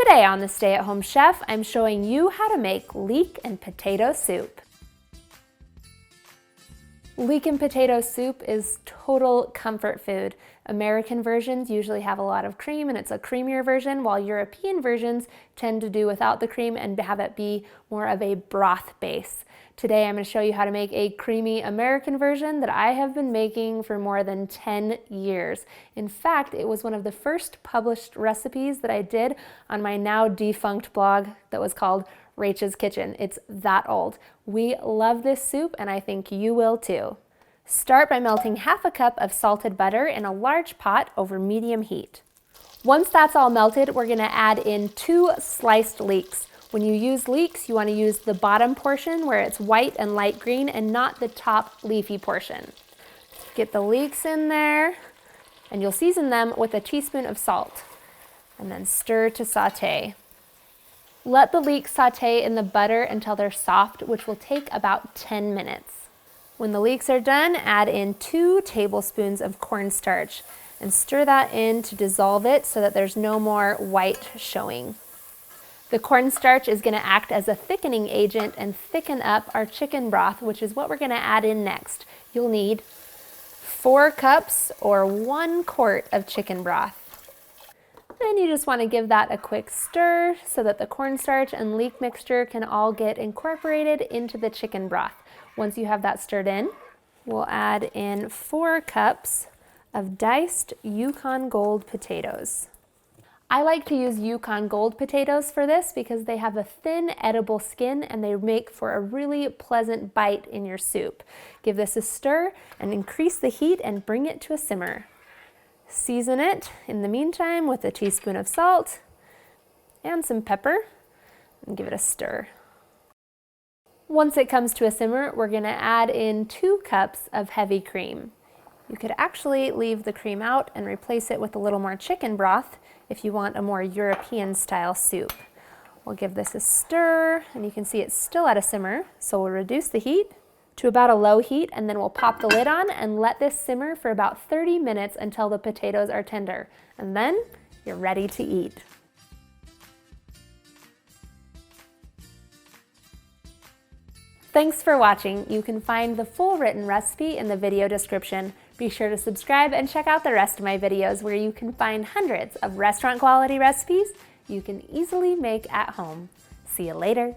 Today on the Stay-at-Home Chef, I'm showing you how to make leek and potato soup. Leek and potato soup is total comfort food. American versions usually have a lot of cream and it's a creamier version, while European versions tend to do without the cream and have it be more of a broth base. Today I'm going to show you how to make a creamy American version that I have been making for more than 10 years. In fact, it was one of the first published recipes that I did on my now defunct blog that was called Rachel's Kitchen. It's that old. We love this soup and I think you will too. Start by melting half a cup of salted butter in a large pot over medium heat. Once that's all melted, we're going to add in 2 sliced leeks. When you use leeks, you want to use the bottom portion where it's white and light green and not the top leafy portion. Get the leeks in there and you'll season them with a teaspoon of salt and then stir to saute. Let the leeks saute in the butter until they're soft, which will take about 10 minutes. When the leeks are done, add in 2 tablespoons of cornstarch and stir that in to dissolve it so that there's no more white showing. The cornstarch is going to act as a thickening agent and thicken up our chicken broth, which is what we're going to add in next. You'll need 4 cups or 1 quart of chicken broth. And you just want to give that a quick stir so that the cornstarch and leek mixture can all get incorporated into the chicken broth. Once you have that stirred in, we'll add in 4 cups of diced Yukon Gold potatoes. I like to use Yukon Gold potatoes for this because they have a thin, edible skin and they make for a really pleasant bite in your soup. Give this a stir and increase the heat and bring it to a simmer. Season it in the meantime with a teaspoon of salt and some pepper and give it a stir. Once it comes to a simmer, we're going to add in 2 cups of heavy cream. You could actually leave the cream out and replace it with a little more chicken broth if you want a more European style soup. We'll give this a stir and you can see it's still at a simmer, so we'll reduce the heat to about a low heat and then we'll pop the lid on and let this simmer for about 30 minutes until the potatoes are tender. And then you're ready to eat. Thanks for watching. You can find the full written recipe in the video description. Be sure to subscribe and check out the rest of my videos where you can find hundreds of restaurant quality recipes you can easily make at home. See you later.